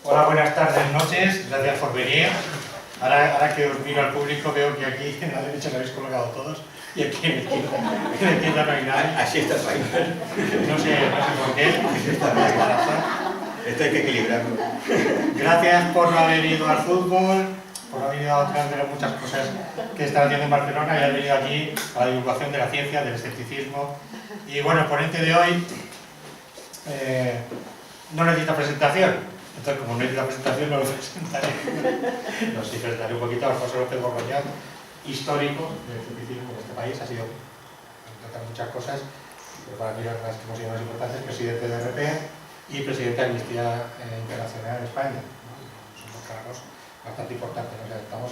Hola, buenas tardes, noches, gracias por venir. Ahora que os miro al público veo que aquí en la derecha lo habéis colocado todos y aquí en la izquierda no hay nadie. Así está el país. No sé por qué. Esto hay que equilibrarlo. Gracias por no haber ido al fútbol, por no haber ido a otras de las muchas cosas que están haciendo en Barcelona y haber venido aquí a la divulgación de la ciencia, del escepticismo. Y bueno, el ponente de hoy no necesita presentación. Entonces, como no necesita presentación, no lo presentaré. Nos presentaré un poquito a José López Borgoñán, histórico del escepticismo en este país. Ha sido, tratar muchas cosas, pero para mí las que hemos sido más importantes, presidente de RP y presidente de Amnistía Internacional en España. Son dos cargos bastante importantes, o sea, estamos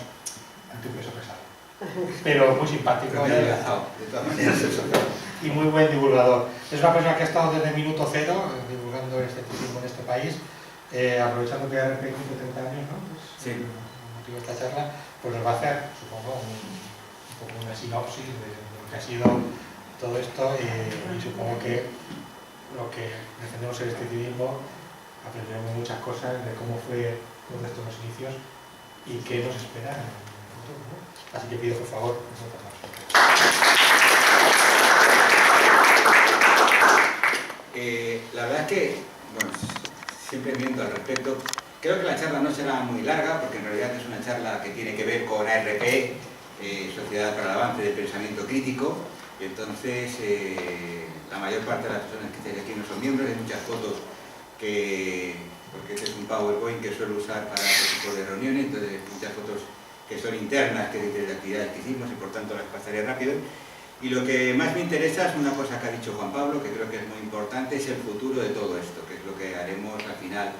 ante un peso pesado. Pero muy simpático y muy buen divulgador. Es una persona que ha estado desde el minuto cero divulgando el escepticismo en este país. Aprovechando que RP cumple 30 años, ¿no? Pues, sí. El motivo de esta charla, pues nos va a hacer, supongo, un poco una sinopsis de lo que ha sido todo esto y supongo que lo que defendemos el escepticismo aprenderemos muchas cosas de cómo fue todo esto en los inicios y qué nos espera en el futuro, ¿no? Así que pido por favor la verdad es que, bueno, siempre viendo al respecto, creo que la charla no será muy larga, porque en realidad es una charla que tiene que ver con ARP, Sociedad para el Avance del Pensamiento Crítico. Entonces, la mayor parte de las personas que estáis aquí no son miembros, hay muchas fotos porque este es un PowerPoint que suelo usar para este tipo de reuniones, entonces muchas fotos que son internas, que de actividades que hicimos y por tanto las pasaré rápido. Y lo que más me interesa es una cosa que ha dicho Juan Pablo, que creo que es muy importante, es el futuro de todo esto, que es lo que haremos al final.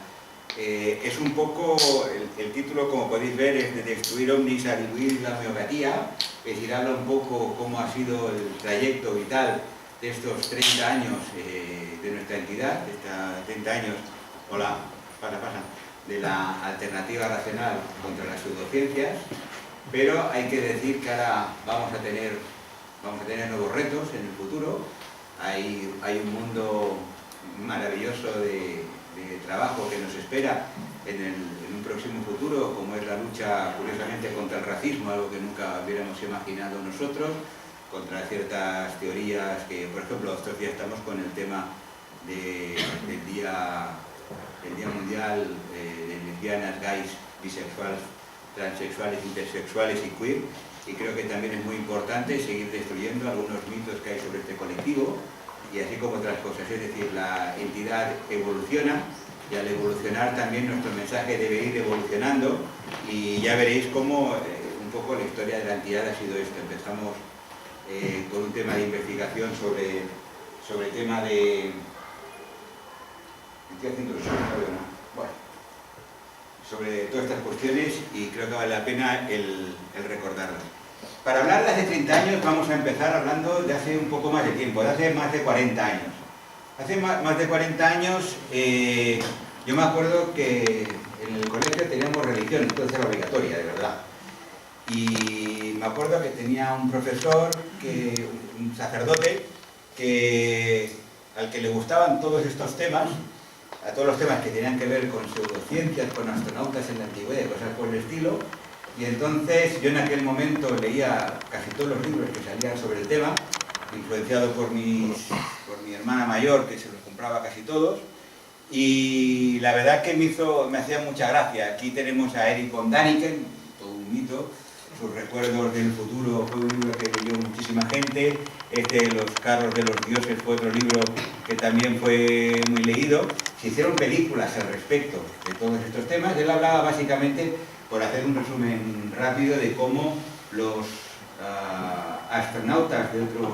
Es un poco, el título, como podéis ver, es de destruir ovnis a diluir la homeopatía, es decir, habla un poco cómo ha sido el trayecto vital de estos 30 años de nuestra entidad, de estos 30 años, hola, pasa, de la alternativa racional contra las pseudociencias, pero hay que decir que ahora vamos a tener nuevos retos en el futuro. Hay un mundo maravilloso de trabajo que nos espera en un próximo futuro, como es la lucha, curiosamente, contra el racismo, algo que nunca hubiéramos imaginado nosotros, contra ciertas teorías que, por ejemplo, estos días estamos con el tema del Día Mundial de lesbianas, gays, bisexuales, transexuales, intersexuales y queer. Y creo que también es muy importante seguir destruyendo algunos mitos que hay sobre este colectivo y así como otras cosas. Es decir, la entidad evoluciona y al evolucionar también nuestro mensaje debe ir evolucionando y ya veréis cómo un poco la historia de la entidad ha sido esto. Empezamos con un tema de investigación sobre el tema de... Estoy haciendo el sonido, ¿no? Bueno, sobre todas estas cuestiones y creo que vale la pena el recordarlas. Para hablar de hace 30 años vamos a empezar hablando de hace un poco más de tiempo, de hace más de 40 años. Hace más de 40 años yo me acuerdo que en el colegio teníamos religión, entonces era obligatoria, de verdad. Y me acuerdo que tenía un profesor, un sacerdote, al que le gustaban todos estos temas, a todos los temas que tenían que ver con pseudociencias, con astronautas en la antigüedad y cosas por el estilo. Y entonces yo en aquel momento leía casi todos los libros que salían sobre el tema, influenciado por mi hermana mayor, que se los compraba casi todos. Y la verdad que me hacía mucha gracia. Aquí tenemos a Erich von Däniken, todo un mito. Sus recuerdos del futuro fue un libro que leyó muchísima gente. Los carros de los dioses fue otro libro que también fue muy leído. Se hicieron películas al respecto de todos estos temas. Él hablaba básicamente, por hacer un resumen rápido, de cómo los astronautas de otros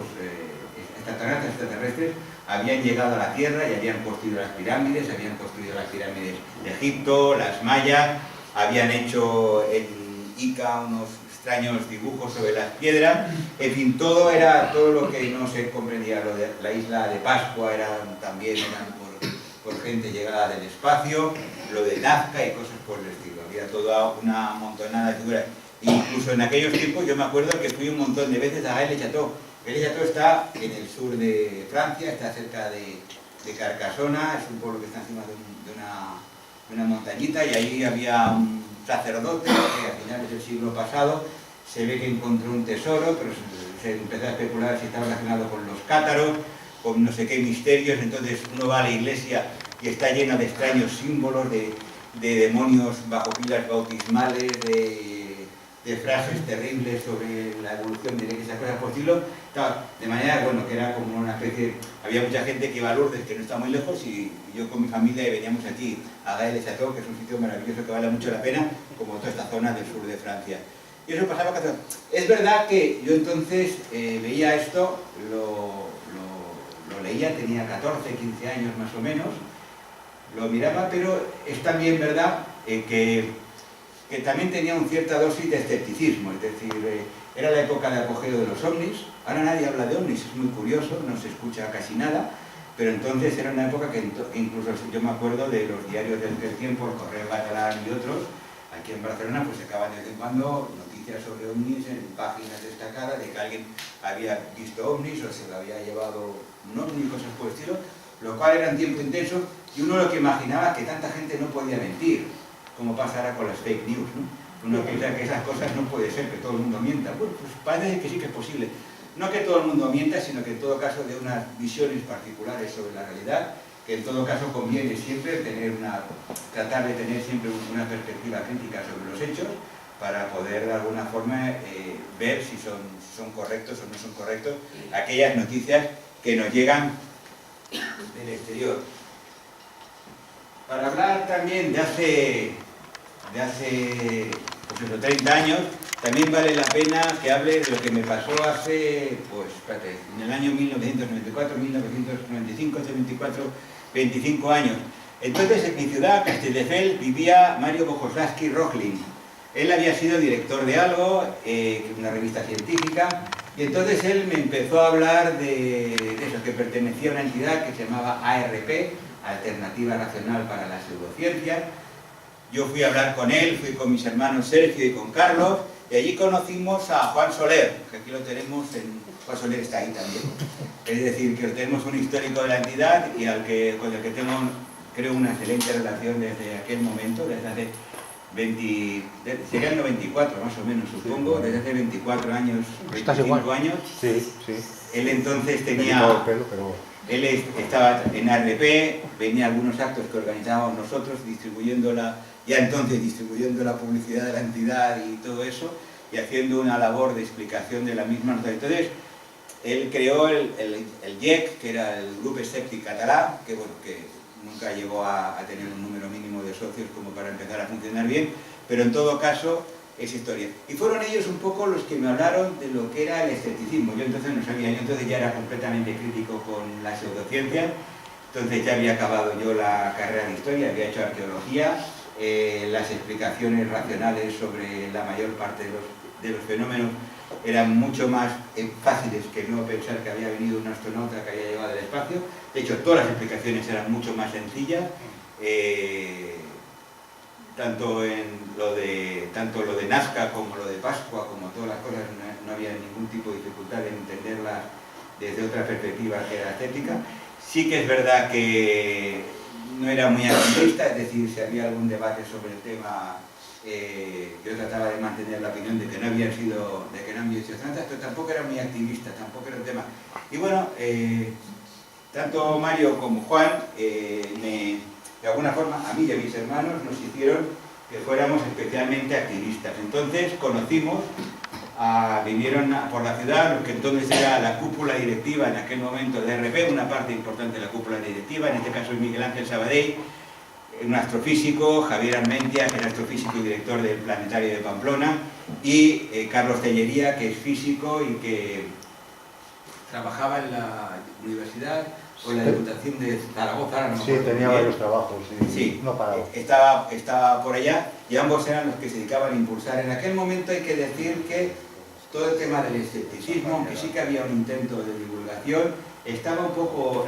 extraterrestres habían llegado a la Tierra y habían construido las pirámides de Egipto, las mayas, habían hecho en Ica unos extraños dibujos sobre las piedras, en fin, todo lo que no se comprendía. Lo de la isla de Pascua también eran por gente llegada del espacio, lo de Nazca y cosas por el estilo. Había toda una montonada de figuras. Incluso en aquellos tiempos yo me acuerdo que fui un montón de veces a Gay-le-Château. Gay-le-Château está en el sur de Francia, está cerca de de Carcasona, es un pueblo que está encima de una montañita, y ahí había un sacerdote que a finales del siglo pasado se ve que encontró un tesoro, pero se empezó a especular si estaba relacionado con los cátaros, con no sé qué misterios. Entonces uno va a la iglesia y está llena de extraños símbolos, de demonios bajo pilas bautismales, de frases terribles sobre la evolución de esas cosas por estilo. De manera, bueno, que era como una especie... Había mucha gente que iba a Lourdes, que no está muy lejos, y yo con mi familia veníamos aquí a Gaël-les-Châteaux, que es un sitio maravilloso que vale mucho la pena, como toda esta zona del sur de Francia. Y eso pasaba cada... Es verdad que yo entonces veía esto, lo leía, tenía 14, 15 años más o menos, lo miraba, pero es también verdad que también tenía una cierta dosis de escepticismo, es decir, era la época de apogeo de los ovnis. Ahora nadie habla de ovnis, es muy curioso, no se escucha casi nada, pero entonces era una época que incluso yo me acuerdo de los diarios del tiempo, el Correo Catalán y otros, aquí en Barcelona pues sacaban de vez en cuando noticias sobre ovnis en páginas destacadas de que alguien había visto ovnis o se lo había llevado un ovni, cosas por el estilo, lo cual era un tiempo intenso, y uno lo que imaginaba que tanta gente no podía mentir, como pasará con las fake news, ¿no? Uno piensa que esas cosas no puede ser, que todo el mundo mienta. Bueno, pues parece que sí que es posible. No que todo el mundo mienta, sino que en todo caso de unas visiones particulares sobre la realidad, que en todo caso conviene siempre tratar de tener siempre una perspectiva crítica sobre los hechos, para poder de alguna forma ver si son correctos o no son correctos aquellas noticias que nos llegan del exterior. Para hablar también de hace pues eso, 30 años, también vale la pena que hable de lo que me pasó hace, pues espérate, en el año 1994, 1995, hace 25 años. Entonces en mi ciudad, Castelldefels, vivía Mario Bogoslawski-Rochlin. Él había sido director de algo, una revista científica, y entonces él me empezó a hablar de eso, que pertenecía a una entidad que se llamaba ARP, Alternativa Racional para la Pseudociencia. Yo fui a hablar con él, fui con mis hermanos Sergio y con Carlos, y allí conocimos a Juan Soler, que aquí lo tenemos, Juan Soler está ahí también. Es decir, que tenemos un histórico de la entidad y con el que tengo, creo, una excelente relación desde aquel momento, desde hace sería el 94 más o menos, supongo, desde hace 24 años, 25 años. Sí, sí. Él entonces tenía... Él estaba en ARP, venía a algunos actos que organizábamos nosotros, distribuyendo la publicidad de la entidad y todo eso, y haciendo una labor de explicación de la misma. Entonces, él creó el GIEC, que era el Grupo Escèptic Català, que nunca llegó a tener un número mínimo de socios como para empezar a funcionar bien, pero en todo caso es historia. Y fueron ellos un poco los que me hablaron de lo que era el escepticismo. Yo entonces no sabía, yo entonces ya era completamente crítico con la pseudociencia, entonces ya había acabado yo la carrera de historia, había hecho arqueología, las explicaciones racionales sobre la mayor parte de los fenómenos eran mucho más fáciles que no pensar que había venido un astronauta que había llegado al espacio. De hecho, todas las explicaciones eran mucho más sencillas. Tanto lo de Nazca como lo de Pascua, como todas las cosas, no había ningún tipo de dificultad en entenderlas desde otra perspectiva que era escéptica. Sí que es verdad que no era muy activista, es decir, si había algún debate sobre el tema, yo trataba de mantener la opinión de que no habían sido tantas, pero tampoco era muy activista, tampoco era un tema. Y bueno, tanto Mario como Juan de alguna forma, a mí y a mis hermanos, nos hicieron que fuéramos especialmente activistas. Entonces vinieron por la ciudad, lo que entonces era la cúpula directiva en aquel momento de RP, una parte importante de la cúpula directiva, en este caso es Miguel Ángel Sabadell, un astrofísico, Javier Armentia, que era astrofísico y director del Planetario de Pamplona, y Carlos Tellería, que es físico y que trabajaba en la universidad o la Diputación de Zaragoza. No sí, tenía varios trabajos, sí, no paraba. Estaba por allá, y ambos eran los que se dedicaban a impulsar. En aquel momento hay que decir que todo el tema del escepticismo, aunque sí que había un intento de divulgación, estaba un poco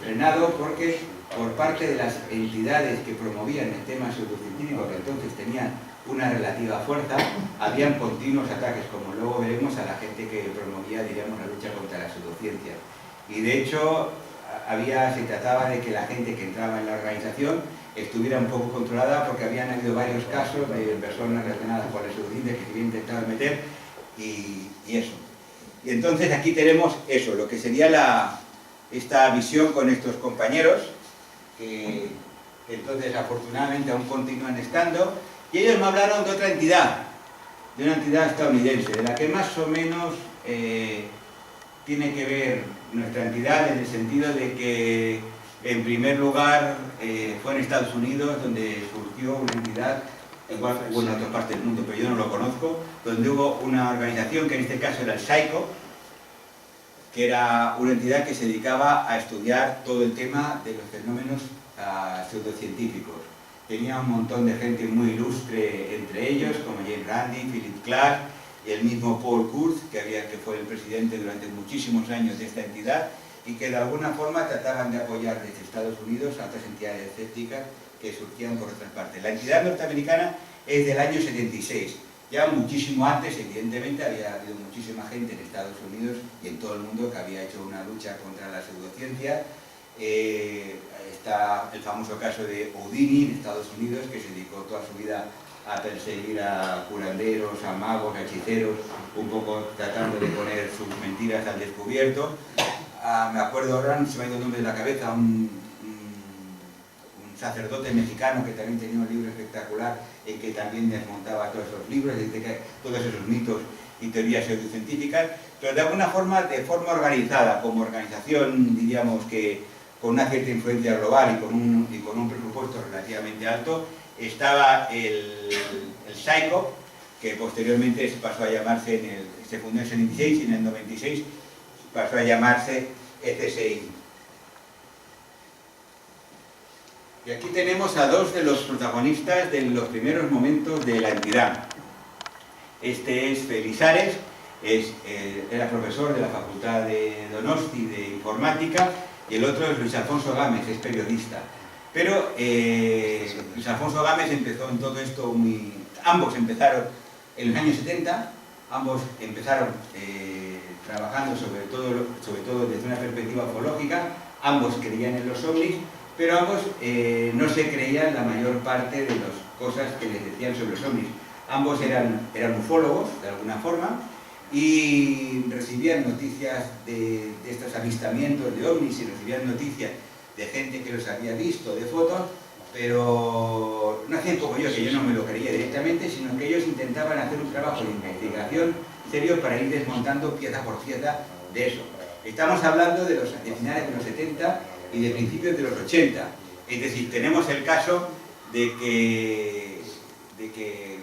frenado porque por parte de las entidades que promovían el tema pseudocientífico, que entonces tenían una relativa fuerza, habían continuos ataques, como luego veremos, a la gente que promovía, diríamos, la lucha contra la pseudociencia. Y de hecho, se trataba de que la gente que entraba en la organización estuviera un poco controlada, porque habían habido varios casos de personas relacionadas con las pseudociencias que se habían intentado meter y eso. Y entonces aquí tenemos eso, lo que sería esta visión con estos compañeros, que entonces afortunadamente aún continúan estando, y ellos me hablaron de otra entidad, de una entidad estadounidense, de la que más o menos tiene que ver nuestra entidad, en el sentido de que en primer lugar fue en Estados Unidos donde surgió una entidad, igual hubo en otras partes del mundo, pero yo no lo conozco, donde hubo una organización que en este caso era el SAICO, que era una entidad que se dedicaba a estudiar todo el tema de los fenómenos pseudocientíficos. Tenía un montón de gente muy ilustre entre ellos, como James Randi, Philip Clark y el mismo Paul Kurz, que fue el presidente durante muchísimos años de esta entidad, y que de alguna forma trataban de apoyar desde Estados Unidos a otras entidades escépticas que surgían por otras partes. La entidad norteamericana es del año 76. Ya muchísimo antes, evidentemente, había habido muchísima gente en Estados Unidos y en todo el mundo que había hecho una lucha contra la pseudociencia. Está el famoso caso de Houdini en Estados Unidos, que se dedicó toda su vida a perseguir a curanderos, a magos, a hechiceros, un poco tratando de poner sus mentiras al descubierto. Me acuerdo ahora, no se me ha ido el nombre de la cabeza, un sacerdote mexicano que también tenía un libro espectacular en que también desmontaba todos esos libros, todos esos mitos y teorías pseudocientíficas, pero de alguna forma, de forma organizada, como organización, diríamos que con una cierta influencia global y con un presupuesto relativamente alto, estaba el SAICO, que posteriormente se pasó a llamarse, se fundó en el 76 y en el 96 pasó a llamarse ECSI. Y aquí tenemos a dos de los protagonistas de los primeros momentos de la entidad. Este es Félix Ares, era profesor de la Facultad de Donosti de Informática, y el otro es Luis Alfonso Gámez, es periodista. Pero Luis Alfonso Gámez empezó en todo esto ambos empezaron en los años 70, ambos empezaron trabajando sobre todo desde una perspectiva ufológica, ambos creían en los ovnis, pero ambos no se creían la mayor parte de las cosas que les decían sobre los ovnis. Ambos eran ufólogos, de alguna forma, y recibían noticias de estos avistamientos de ovnis y recibían noticias de gente que los había visto, de fotos, pero no hacían como yo, que yo no me lo creía directamente, sino que ellos intentaban hacer un trabajo de investigación serio para ir desmontando pieza por pieza de eso. Estamos hablando de finales de los 70 y de principios de los 80. Es decir, tenemos el caso de que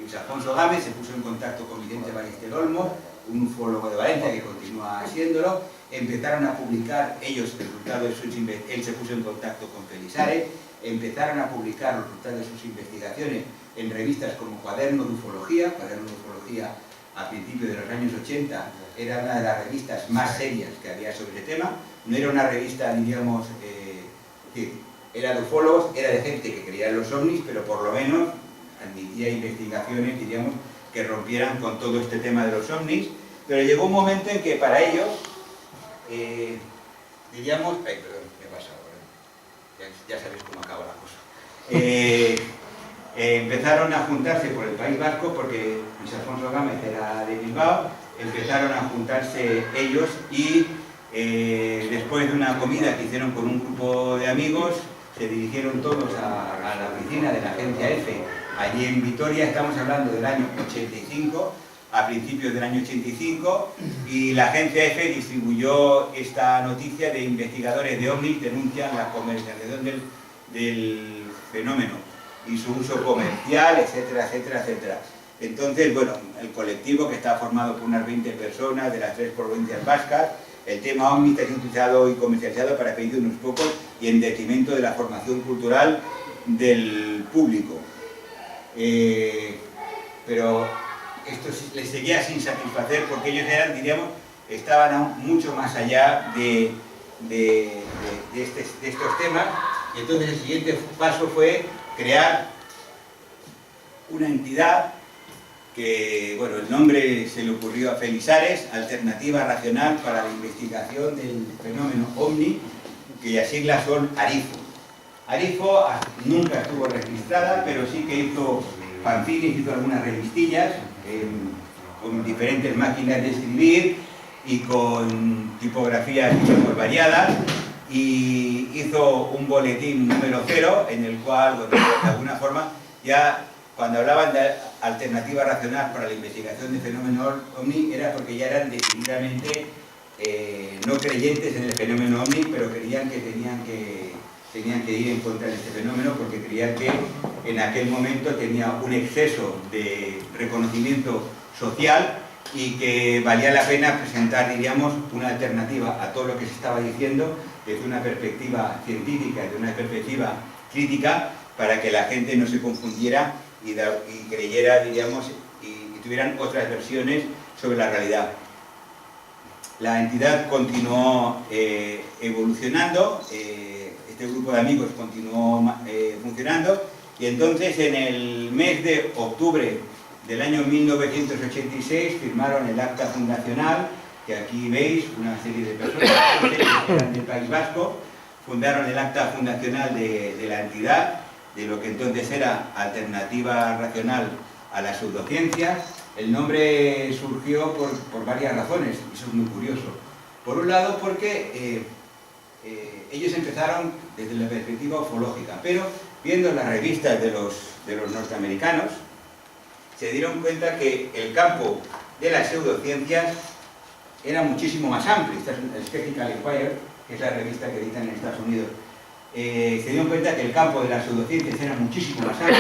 Luis Alfonso Gámez se puso en contacto con Vicente Ballester Olmos, un ufólogo de Valencia que continúa haciéndolo. Empezaron a publicar ellos el resultado de sus investigaciones, él se puso en contacto con Félix Ares, empezaron a publicar los resultados de sus investigaciones en revistas como Cuaderno de Ufología. Cuaderno de Ufología a principios de los años 80 era una de las revistas más serias que había sobre ese tema. No era una revista, diríamos, era de ufólogos, era de gente que creía en los ovnis, pero por lo menos admitía investigaciones, diríamos, que rompieran con todo este tema de los ovnis. Pero llegó un momento en que para ellos, diríamos, perdón, ¿qué pasa ahora? Ya sabéis cómo acaba la cosa. Empezaron a juntarse por el País Vasco, porque Luis Alfonso Gámez era de Bilbao, empezaron a juntarse ellos y después de una comida que hicieron con un grupo de amigos, se dirigieron todos a la oficina de la agencia EFE, allí en Vitoria. Estamos hablando del año 85, a principios del año 85, y la agencia EFE distribuyó esta noticia de investigadores de ovnis denuncian la comercialización del fenómeno y su uso comercial, etcétera, etcétera, etcétera. Entonces, bueno, el colectivo, que está formado por unas 20 personas de las 3 provincias vascas, el tema ovni está utilizado y comercializado para pedir unos pocos y en detrimento de la formación cultural del público. Pero esto les seguía sin satisfacer, porque ellos eran, diríamos, estaban aún mucho más allá de estos temas. Y entonces el siguiente paso fue crear una entidad que, bueno, el nombre se le ocurrió a Félix Ares, Alternativa Racional para la Investigación del Fenómeno OVNI, cuyas siglas son ARIFO. ARIFO nunca estuvo registrada, pero sí que hizo fanzines, hizo algunas revistillas con diferentes máquinas de escribir y con tipografías variadas, y hizo un boletín número 0 en el cual, bueno, de alguna forma, ya cuando hablaban de alternativa racional para la investigación de fenómenos ovni era porque ya eran decididamente no creyentes en el fenómeno ovni, pero creían que tenían que ir en contra de este fenómeno porque creían que en aquel momento tenía un exceso de reconocimiento social y que valía la pena presentar, diríamos, una alternativa a todo lo que se estaba diciendo desde una perspectiva científica, desde una perspectiva crítica, para que la gente no se confundiera y creyera, diríamos, y tuvieran otras versiones sobre la realidad. La entidad continuó evolucionando, este grupo de amigos continuó funcionando, y entonces en el mes de octubre del año 1986 firmaron el acta fundacional, que aquí veis una serie de personas que eran del País Vasco, fundaron el acta fundacional de la entidad, de lo que entonces era Alternativa Racional a la Pseudociencia. El nombre surgió por varias razones, y eso es muy curioso. Por un lado porque ellos empezaron desde la perspectiva ufológica, pero viendo las revistas de los norteamericanos, se dieron cuenta que el campo de las pseudociencias era muchísimo más amplio. Esta es Skeptical Inquirer, que es la revista que editan en Estados Unidos. Se dieron cuenta que el campo de las pseudociencias era muchísimo más amplio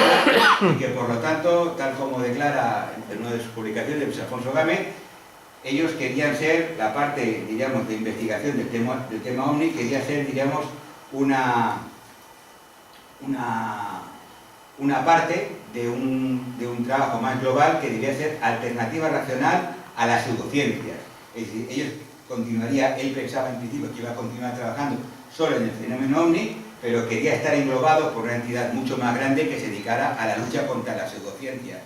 y que, por lo tanto, tal como declara en una de sus publicaciones Luis Alfonso Gámez, ellos querían ser la parte, diríamos, de investigación del tema OVNI, quería ser, diríamos, una parte de un trabajo más global que debía ser alternativa racional a las pseudociencias. Es decir, él pensaba en principio que iba a continuar trabajando solo en el fenómeno OVNI, pero quería estar englobado por una entidad mucho más grande que se dedicara a la lucha contra las pseudociencias.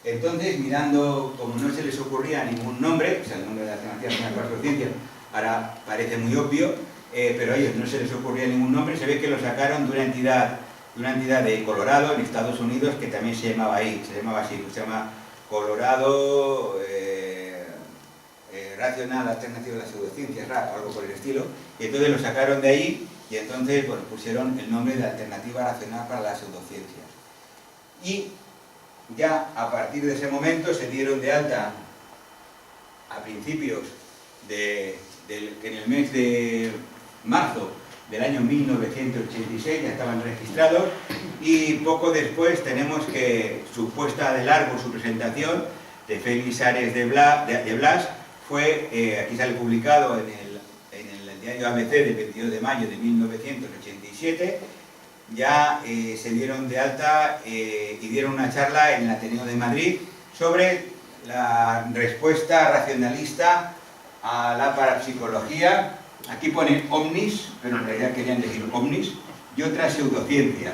Entonces, mirando, como no se les ocurría ningún nombre, o sea, el nombre de la alternativa racional para las pseudociencias ahora parece muy obvio, pero a ellos no se les ocurría ningún nombre, se ve que lo sacaron de una entidad de Colorado, en Estados Unidos, que también se llamaba así, se llama Colorado Racional Alternativa a las Pseudociencias, RAP, algo por el estilo, y entonces lo sacaron de ahí, y entonces, bueno, pusieron el nombre de Alternativa Racional para las Pseudociencias. Y ya a partir de ese momento se dieron de alta a principios que en el mes de marzo del año 1986 ya estaban registrados, y poco después tenemos que su puesta de largo, su presentación de Félix Ares de Blas fue, aquí sale publicado en el diario ABC del 22 de mayo de 1987, ya se dieron de alta y dieron una charla en el Ateneo de Madrid sobre la respuesta racionalista a la parapsicología. Aquí ponen ovnis, pero en realidad querían decir ovnis, y otras pseudociencias.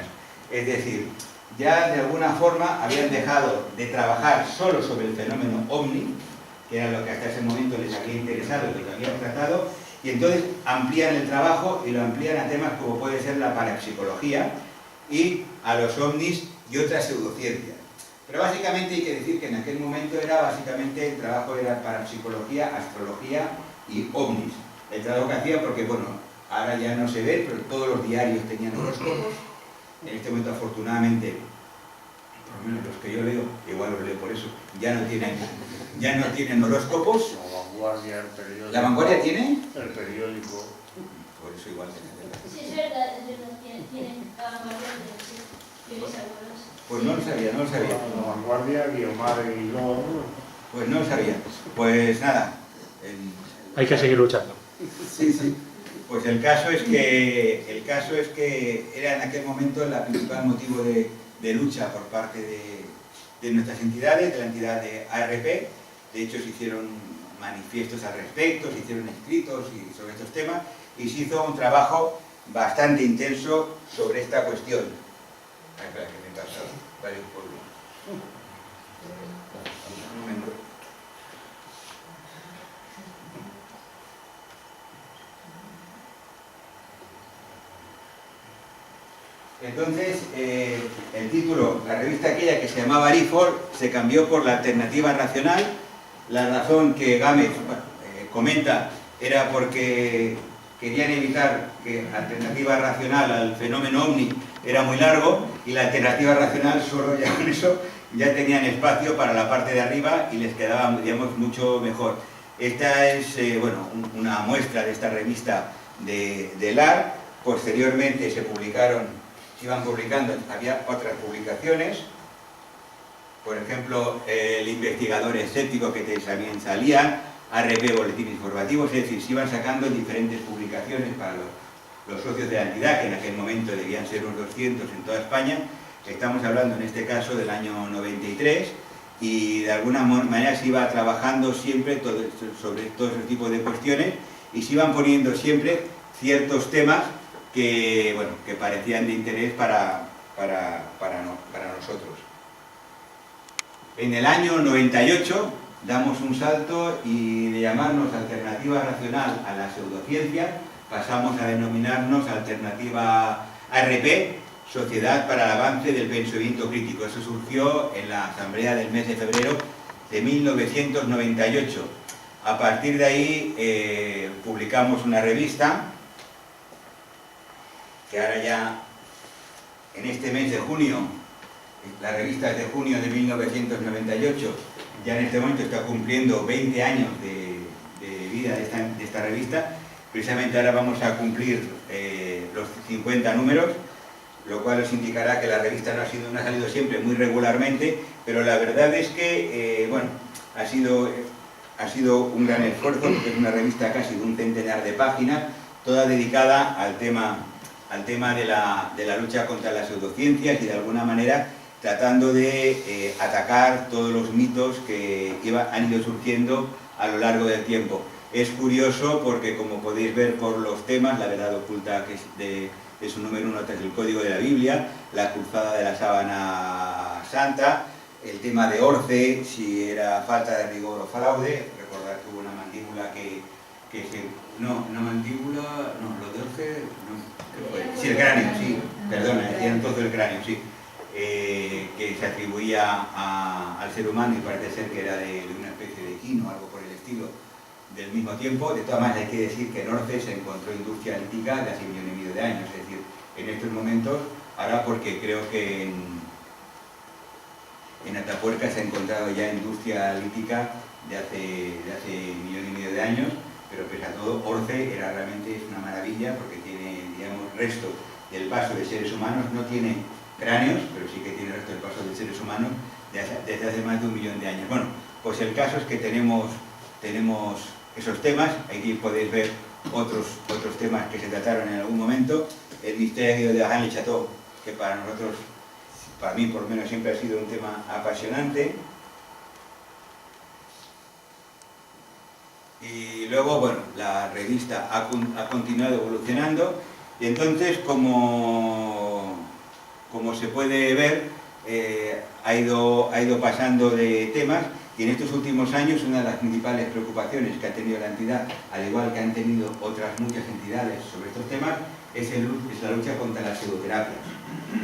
Es decir, ya de alguna forma habían dejado de trabajar solo sobre el fenómeno ovni, que era lo que hasta ese momento les había interesado, lo que habían tratado, y entonces amplían el trabajo y lo amplían a temas como puede ser la parapsicología y a los ovnis y otras pseudociencias. Pero básicamente hay que decir que en aquel momento el trabajo era parapsicología, astrología y ovnis. El trabajo que hacía, porque bueno, ahora ya no se ve, pero todos los diarios tenían horóscopos. En este momento, afortunadamente, por lo menos los que yo leo, igual los leo por eso, ya no tienen horóscopos. La Vanguardia, el periódico. ¿La Vanguardia tiene? El periódico. Por eso igual tiene. Sí, es verdad, tiene La Vanguardia, sí, mis abuelos. Pues no lo sabía. La Vanguardia, Guiomar y Lor. Pues no lo sabía. Pues nada. Hay que seguir luchando. Sí. Pues el caso es que era en aquel momento el principal motivo de lucha por parte de nuestras entidades, de la entidad de ARP. De hecho, se hicieron manifiestos al respecto, se hicieron escritos sobre estos temas, y se hizo un trabajo bastante intenso sobre esta cuestión. Ay, espera, que me he pasado varios pueblos. Un momento. Entonces, el título, la revista aquella que se llamaba Arifor, se cambió por La Alternativa Racional. La razón que Gámez comenta era porque querían evitar que Alternativa Racional al fenómeno OVNI era muy largo, y la Alternativa Racional solo ya con eso ya tenían espacio para la parte de arriba y les quedaba, digamos, mucho mejor. Esta es bueno, una muestra de esta revista de LAR. Posteriormente se iban publicando, había otras publicaciones, por ejemplo, el investigador escéptico, que también salía, ARP, boletín informativo, es decir, se iban sacando diferentes publicaciones para los socios de la entidad, que en aquel momento debían ser unos 200 en toda España. Estamos hablando en este caso del año 93, y de alguna manera se iba trabajando siempre sobre todo ese tipo de cuestiones, y se iban poniendo siempre ciertos temas que, bueno, que parecían de interés para nosotros. En el año 98 damos un salto, y de llamarnos Alternativa Racional a la Pseudociencia pasamos a denominarnos Alternativa ARP, Sociedad para el Avance del Pensamiento Crítico. Eso surgió en la asamblea del mes de febrero de 1998. A partir de ahí publicamos una revista que ahora ya, en este mes de junio, la revista es de junio de 1998, ya en este momento está cumpliendo 20 años de vida de esta revista. Precisamente ahora vamos a cumplir los 50 números, lo cual os indicará que la revista no ha salido siempre muy regularmente, pero la verdad es que bueno, ha sido un gran esfuerzo, porque es una revista casi de un centenar de páginas, toda dedicada al tema de la lucha contra las pseudociencias, y de alguna manera tratando de atacar todos los mitos que han ido surgiendo a lo largo del tiempo. Es curioso porque, como podéis ver por los temas, la verdad oculta, que es su número 1 tras el Código de la Biblia, la cruzada de la sábana santa, el tema de Orce, si era falta de rigor o fraude. Recordad que hubo una mandíbula lo de Orce, no, sí, el cráneo, sí, perdona, decían todo el cráneo, sí, que se atribuía al ser humano, y parece ser que era de una especie de quino o algo por el estilo, del mismo tiempo. De todas maneras, hay que decir que en Orce se encontró industria lítica de hace 1,5 millones de años, es decir, en estos momentos, ahora porque creo que en Atapuerca se ha encontrado ya industria lítica de hace 1,5 millones de años, pero pese a todo, Orce realmente es una maravilla, porque tiene, digamos, resto del paso de seres humanos. No tiene cráneos, pero sí que tiene resto del paso de seres humanos desde hace más de 1 millón de años. Bueno, pues el caso es que tenemos esos temas. Aquí podéis ver otros temas que se trataron en algún momento. El misterio de Alain Le Chateau, que para nosotros, para mí por lo menos, siempre ha sido un tema apasionante. Y luego, bueno, la revista ha continuado evolucionando, y entonces, como se puede ver, ha ido pasando de temas. Y en estos últimos años, una de las principales preocupaciones que ha tenido la entidad, al igual que han tenido otras muchas entidades sobre estos temas, es la lucha contra las pseudoterapias.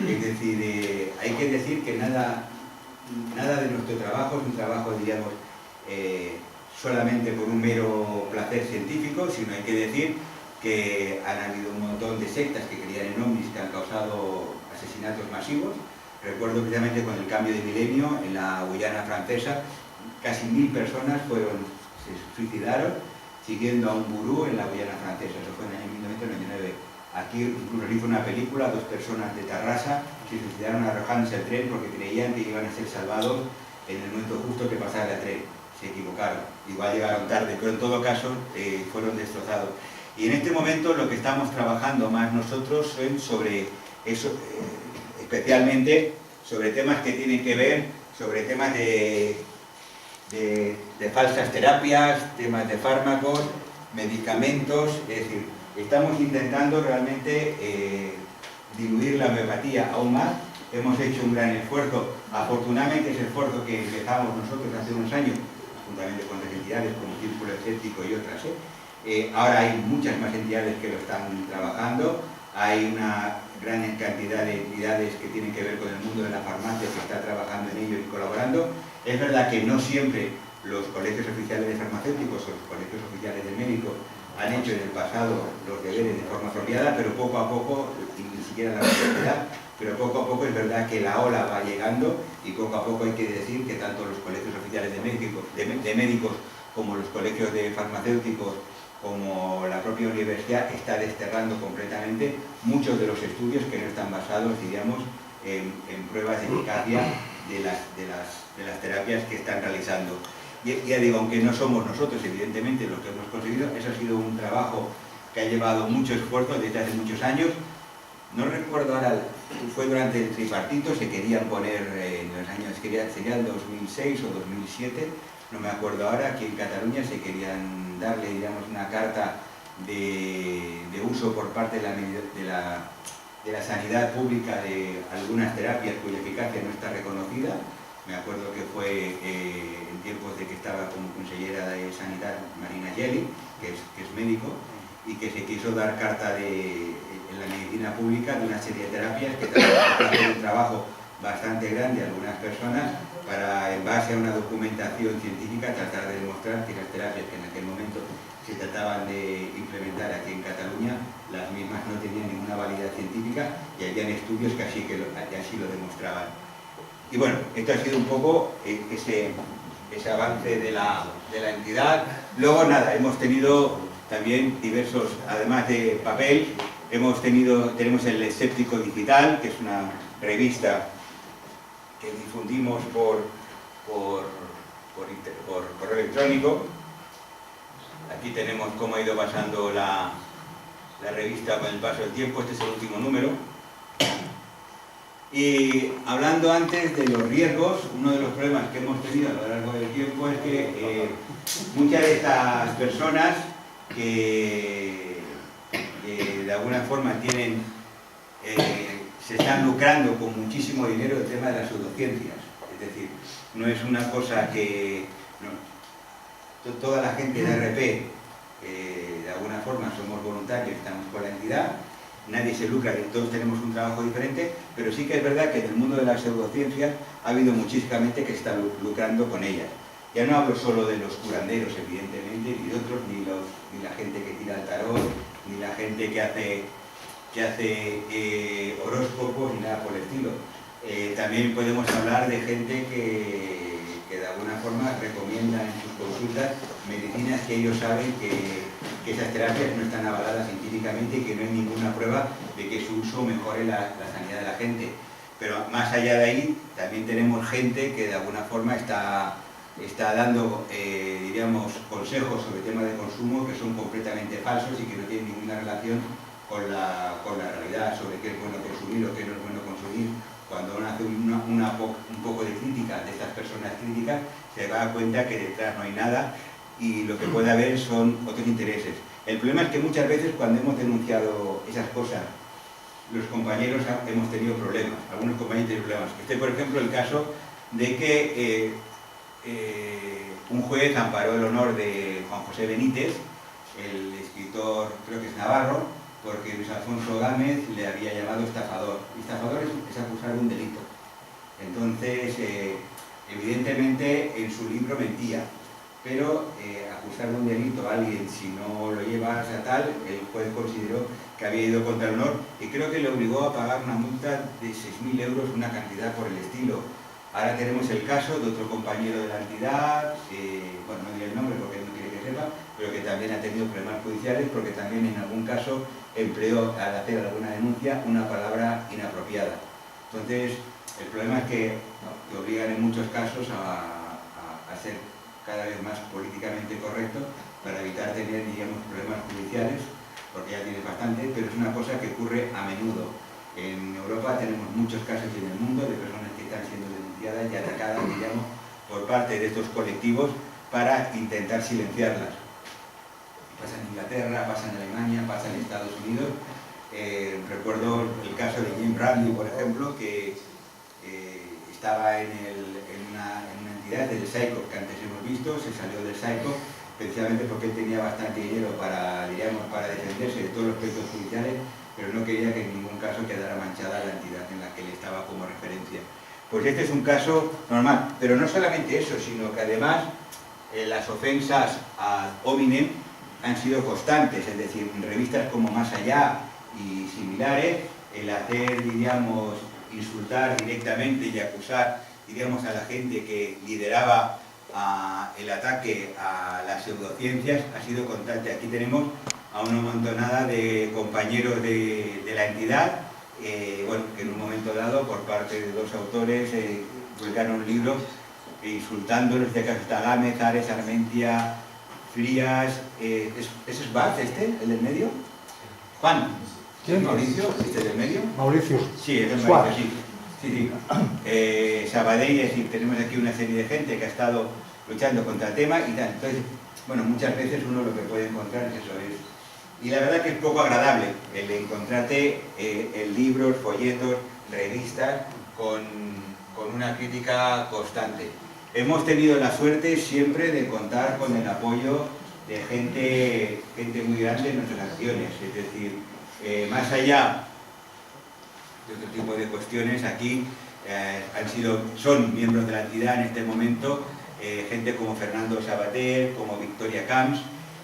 Es decir, hay que decir que nada de nuestro trabajo es un trabajo, digamos, solamente por un mero placer científico, sino hay que decir que han habido un montón de sectas que creían en ovnis, que han causado asesinatos masivos. Recuerdo precisamente con el cambio de milenio en la Guyana francesa, casi 1.000 personas se suicidaron siguiendo a un gurú en la Guyana francesa. Eso fue en el año 1999. Aquí incluso hizo una película, 2 personas de Tarrasa se suicidaron arrojándose al tren porque creían que iban a ser salvados en el momento justo que pasara el tren. Se equivocaron, igual llegaron tarde, pero en todo caso fueron destrozados. Y en este momento lo que estamos trabajando más nosotros es sobre eso, especialmente sobre temas que tienen que ver, sobre temas de falsas terapias, temas de fármacos, medicamentos. Es decir, estamos intentando realmente diluir la homeopatía aún más. Hemos hecho un gran esfuerzo. Afortunadamente, ese esfuerzo que empezamos nosotros hace unos años, juntamente con otras entidades como Círculo Escéptico y otras, ahora hay muchas más entidades que lo están trabajando. Hay gran cantidad de entidades que tienen que ver con el mundo de la farmacia que está trabajando en ello y colaborando. Es verdad que no siempre los colegios oficiales de farmacéuticos o los colegios oficiales de médicos han hecho en el pasado los deberes de forma apropiada, pero poco a poco, y ni siquiera la universidad, pero poco a poco es verdad que la ola va llegando y poco a poco hay que decir que tanto los colegios oficiales de médicos como los colegios de farmacéuticos como la propia universidad está desterrando completamente muchos de los estudios que no están basados, diríamos, en pruebas de eficacia de las terapias que están realizando. Ya digo, aunque no somos nosotros, evidentemente, los que hemos conseguido, eso ha sido un trabajo que ha llevado mucho esfuerzo desde hace muchos años. No recuerdo ahora, fue durante el tripartito, se querían poner en los años, sería el 2006 o 2007, no me acuerdo ahora, aquí en Cataluña se querían darle, digamos, una carta de uso por parte de la sanidad pública de algunas terapias cuya eficacia no está reconocida. Me acuerdo que fue en tiempos de que estaba como consellera de Sanidad Marina Geli, que es médico, y que se quiso dar carta en la medicina pública de una serie de terapias que hacen un trabajo bastante grande a algunas personas para, en base a una documentación científica, tratar de demostrar que las terapias que en aquel momento se trataban de implementar aquí en Cataluña, las mismas no tenían ninguna validez científica y habían estudios que así lo demostraban. Y bueno, esto ha sido un poco ese avance de la entidad. Luego nada, hemos tenido también diversos, además de papel, tenemos el Escéptico Digital, que es una revista que difundimos por correo electrónico. Aquí tenemos cómo ha ido pasando la revista con el paso del tiempo. Este es el último número. Y hablando antes de los riesgos, uno de los problemas que hemos tenido a lo largo del tiempo es que muchas de estas personas que de alguna forma se están lucrando con muchísimo dinero el tema de las pseudociencias. Es decir, no es una cosa que toda la gente de RP, de alguna forma somos voluntarios, estamos con la entidad, nadie se lucra, todos tenemos un trabajo diferente, pero sí que es verdad que en el mundo de las pseudociencias ha habido muchísima gente que está lucrando con ellas. Ya no hablo solo de los curanderos, evidentemente, ni de otros, ni la gente que tira el tarot, ni la gente que hace horóscopos, ni nada por el estilo. También podemos hablar de gente que de alguna forma recomienda en sus consultas medicinas que ellos saben que esas terapias no están avaladas científicamente y que no hay ninguna prueba de que su uso mejore la sanidad de la gente. Pero más allá de ahí, también tenemos gente que de alguna forma está dando, diríamos, consejos sobre temas de consumo que son completamente falsos y que no tienen ninguna relación con la realidad sobre qué es bueno consumir o qué no es bueno consumir. Cuando uno hace un poco de crítica de estas personas críticas, se da cuenta que detrás no hay nada y lo que puede haber son otros intereses. El problema es que muchas veces cuando hemos denunciado esas cosas, los compañeros hemos tenido problemas, algunos compañeros tienen problemas. Por ejemplo, el caso de que un juez amparó el honor de Juan José Benítez, el escritor, creo que es navarro, porque Luis Alfonso Gámez le había llamado estafador. Estafador es acusar de un delito. Entonces, evidentemente, en su libro mentía, pero acusar de un delito a alguien si no lo llevas a tal, el juez consideró que había ido contra el honor y creo que le obligó a pagar una multa de 6.000 euros, una cantidad por el estilo. Ahora tenemos el caso de otro compañero de la entidad, bueno, no diré el nombre porque no quiere que sepa, pero que también ha tenido problemas judiciales porque también en algún caso empleó, al hacer alguna denuncia, una palabra inapropiada. Entonces, el problema es que te obligan en muchos casos a ser cada vez más políticamente correcto para evitar tener, digamos, problemas judiciales, porque ya tienes bastante, pero es una cosa que ocurre a menudo. En Europa tenemos muchos casos y en el mundo de personas que están siendo denunciadas y atacadas, digamos, por parte de estos colectivos para intentar silenciarlas. Pasa en Inglaterra, pasa en Alemania, pasa en Estados Unidos. Recuerdo el caso de Jim Bradley, por ejemplo, que estaba en una entidad del SAICO que antes hemos visto, se salió del SAICO precisamente porque él tenía bastante dinero para, diríamos, para defenderse de todos los pleitos judiciales, pero no quería que en ningún caso quedara manchada la entidad en la que él estaba como referencia. Pues este es un caso normal, pero no solamente eso, sino que además las ofensas ad hominem han sido constantes, es decir, en revistas como Más Allá y similares, el hacer, diríamos, insultar directamente y acusar, diríamos, a la gente que lideraba el ataque a las pseudociencias ha sido constante. Aquí tenemos a una montonada de compañeros de la entidad, bueno, que en un momento dado, por parte de dos autores, publicaron un libro insultándolos, en este caso está Gámez, Ares, Armentia, Frías, ¿ese es Baz, el del medio? Juan, ¿es Mauricio, este del medio? Mauricio. Sí, es el Mauricio, sí. Sabadell, es decir, tenemos aquí una serie de gente que ha estado luchando contra el tema y tal. Entonces, bueno, muchas veces uno lo que puede encontrar es eso. Y la verdad que es poco agradable el encontrarte en libros, folletos, revistas, con una crítica constante. Hemos tenido la suerte siempre de contar con el apoyo de gente muy grande en nuestras acciones, es decir, más allá de otro tipo de cuestiones, aquí son miembros de la entidad en este momento, gente como Fernando Sabater, como Victoria Camps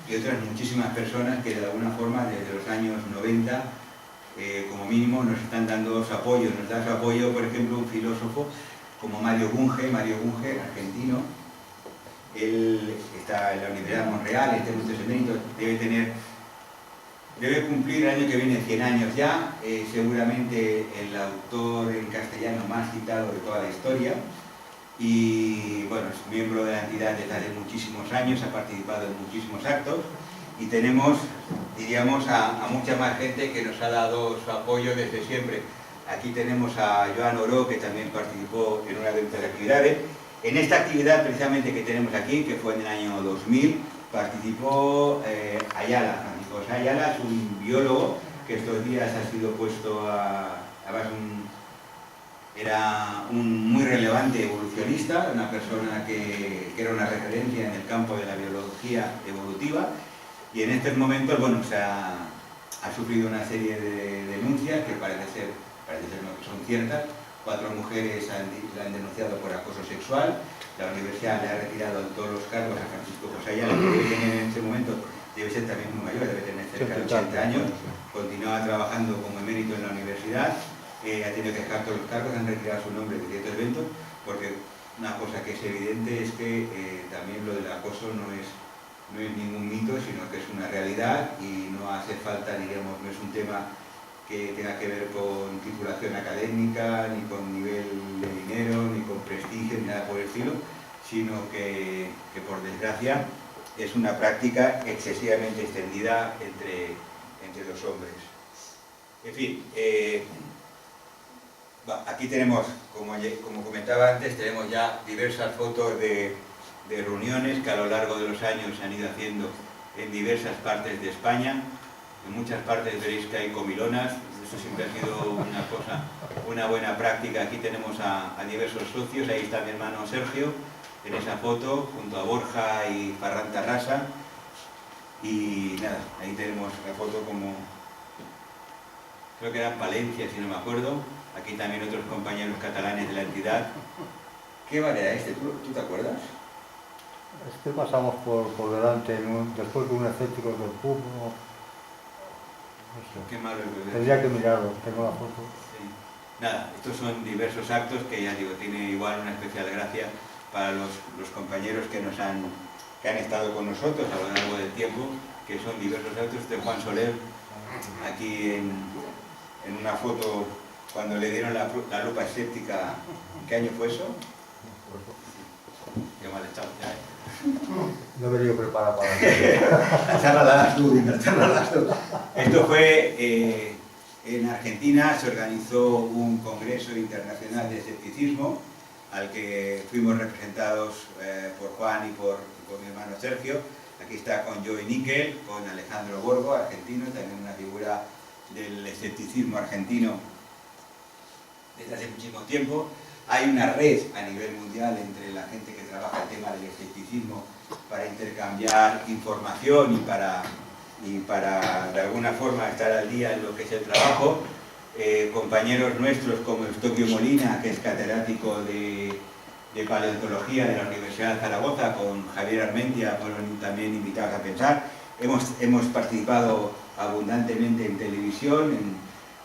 y otras muchísimas personas que de alguna forma desde los años 90 como mínimo nos están dando su apoyo. Nos da su apoyo, por ejemplo, un filósofo como Mario Bunge, argentino. Él está en la Universidad de Montreal, este mucho emérito, debe cumplir el año que viene 100 años ya, seguramente el autor en castellano más citado de toda la historia, y bueno, es miembro de la entidad desde hace muchísimos años, ha participado en muchísimos actos, y tenemos, diríamos, a mucha más gente que nos ha dado su apoyo desde siempre. Aquí tenemos a Joan Oró, que también participó en una de nuestras actividades. En esta actividad precisamente que tenemos aquí, que fue en el año 2000, participó Ayala. Francisco Ayala es un biólogo que estos días ha sido puesto era un muy relevante evolucionista, una persona que era una referencia en el campo de la biología evolutiva, y en estos momentos, bueno, ha sufrido una serie de denuncias que parece ser no, que son ciertas. 4 mujeres la han denunciado por acoso sexual. La universidad le ha retirado todos los cargos a Francisco José Ayala, que debe tener en ese momento, debe ser también muy mayor, debe tener cerca de 80 años. Continúa trabajando como emérito en la universidad, ha tenido que dejar todos los cargos, han retirado su nombre de ciertos eventos, porque una cosa que es evidente es que también lo del acoso no es ningún mito, sino que es una realidad y no hace falta, diríamos, no es un tema que tenga que ver con titulación académica, ni con nivel de dinero, ni con prestigio, ni nada por el estilo, sino que por desgracia es una práctica excesivamente extendida entre los hombres. En fin, aquí tenemos, como comentaba antes, tenemos ya diversas fotos de reuniones que a lo largo de los años se han ido haciendo en diversas partes de España. En muchas partes veréis que hay comilonas, eso siempre ha sido una buena práctica. Aquí tenemos a diversos socios, ahí está mi hermano Sergio, en esa foto, junto a Borja y Ferran Tarrasa. Y nada, ahí tenemos la foto como, creo que era en Palencia, si no me acuerdo. Aquí también otros compañeros catalanes de la entidad. ¿Qué bar era este? ¿Tú te acuerdas? Pasamos por delante, después de un escéptico del público. No sé. Qué malo el bebé. Tendría que mirarlo, tengo la foto. Sí. Nada, estos son diversos actos que ya digo, tiene igual una especial gracia para los compañeros que han estado con nosotros a lo largo del tiempo, que son diversos actos. De Juan Soler, aquí en una foto cuando le dieron la lupa escéptica. ¿Qué año fue eso? Qué mal estado ya, ¿eh? No he venido preparado para La charla la das tú, Dina, la charla la das tú. Esto fue en Argentina, se organizó un congreso internacional de escepticismo al que fuimos representados por Juan y por mi hermano Sergio. Aquí está con Joey Nickel, con Alejandro Borgo, argentino, también una figura del escepticismo argentino desde hace muchísimo tiempo. Hay una red a nivel mundial entre la gente que trabaja el tema del escepticismo para intercambiar información y para y para de alguna forma estar al día en lo que es el trabajo, compañeros nuestros como Eustoquio Molina, que es catedrático de paleontología de la Universidad de Zaragoza, con Javier Armentia, fueron también invitados a pensar. Hemos participado abundantemente en televisión,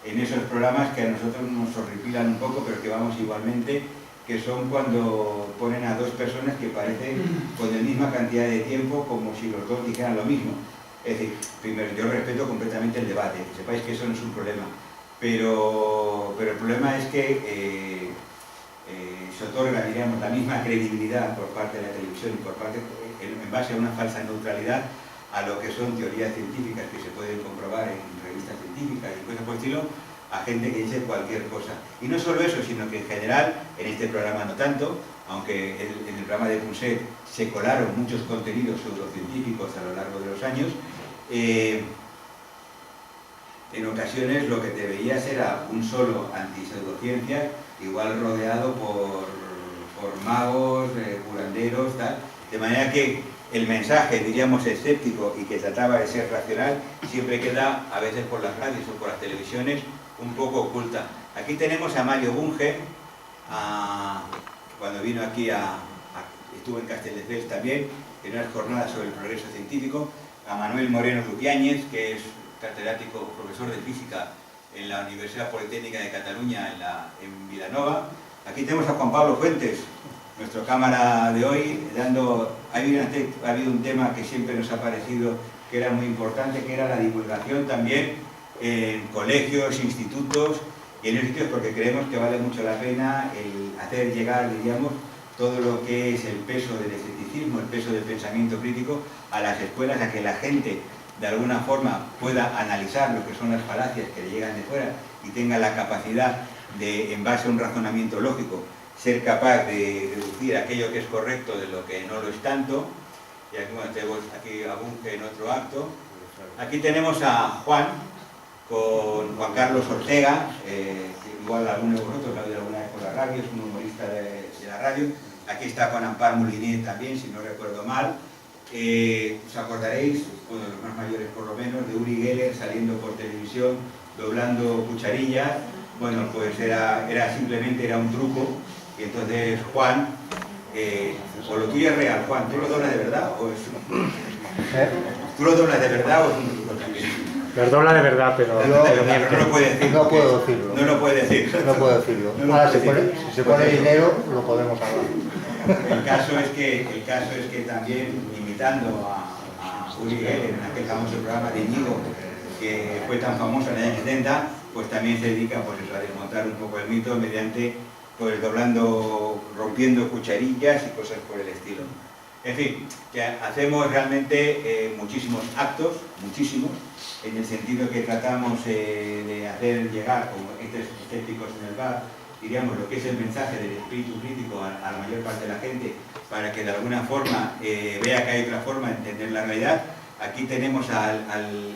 en esos programas que a nosotros nos horripilan un poco, pero que vamos igualmente, que son cuando ponen a dos personas que parecen con la misma cantidad de tiempo como si los dos dijeran lo mismo. Es decir, primero, yo respeto completamente el debate, que sepáis que eso no es un problema, pero el problema es que se otorga, diríamos, la misma credibilidad por parte de la televisión y por parte, en base a una falsa neutralidad, a lo que son teorías científicas que se pueden comprobar en revistas científicas y cosas por el estilo, a gente que dice cualquier cosa. Y no solo eso, sino que en general, en este programa no tanto, aunque en el programa de Punset se colaron muchos contenidos pseudocientíficos a lo largo de los años, en ocasiones lo que te veías era un solo anti-pseudociencia, igual rodeado por magos, curanderos, tal, de manera que el mensaje, diríamos, escéptico y que trataba de ser racional, siempre queda, a veces por las radios o por las televisiones, un poco oculta. Aquí tenemos a Mario Bunge, cuando vino aquí, estuvo en Castelldefels también, en unas jornadas sobre el progreso científico, a Manuel Moreno Lupiáñez, que es catedrático, profesor de física en la Universidad Politécnica de Cataluña, en Vilanova. Aquí tenemos a Juan Pablo Fuentes, nuestro cámara de hoy, ha habido un tema que siempre nos ha parecido que era muy importante, que era la divulgación también en colegios, institutos y en sitios, porque creemos que vale mucho la pena el hacer llegar, diríamos, todo lo que es el peso del escepticismo, el peso del pensamiento crítico a las escuelas, a que la gente de alguna forma pueda analizar lo que son las falacias que le llegan de fuera y tenga la capacidad de, en base a un razonamiento lógico, ser capaz de deducir aquello que es correcto de lo que no lo es tanto. Y aquí, bueno, tenemos aquí a Bunge en otro acto. Aquí tenemos a Juan, con Juan Carlos Ortega, que igual alguno de vosotros ha oído alguna vez por la radio, es un humorista de la radio. Aquí está con Ampar Molinés también, si no recuerdo mal. Os acordaréis, bueno, los más mayores por lo menos, de Uri Geller saliendo por televisión, doblando cucharillas. Bueno, pues era simplemente un truco. Y entonces Juan, o lo tuyo es real, Juan, ¿tú lo doblas de verdad o es ¿Tú lo doblas de verdad o es un truco también? Perdona de verdad, pero No lo puede decir. No puedo decirlo. No lo puede decir. No puedo decirlo. Ahora, si se pone dinero, lo podemos hablar. El caso es que también, imitando a Uri Geller en aquel famoso programa de Íñigo, que fue tan famoso en el año 70, pues también se dedica pues, a desmontar un poco el mito mediante pues rompiendo cucharillas y cosas por el estilo. En fin, que hacemos realmente muchísimos actos, muchísimos, en el sentido que tratamos de hacer llegar, como escépticos en el bar, diríamos, lo que es el mensaje del espíritu crítico a la mayor parte de la gente, para que de alguna forma vea que hay otra forma de entender la realidad. Aquí tenemos al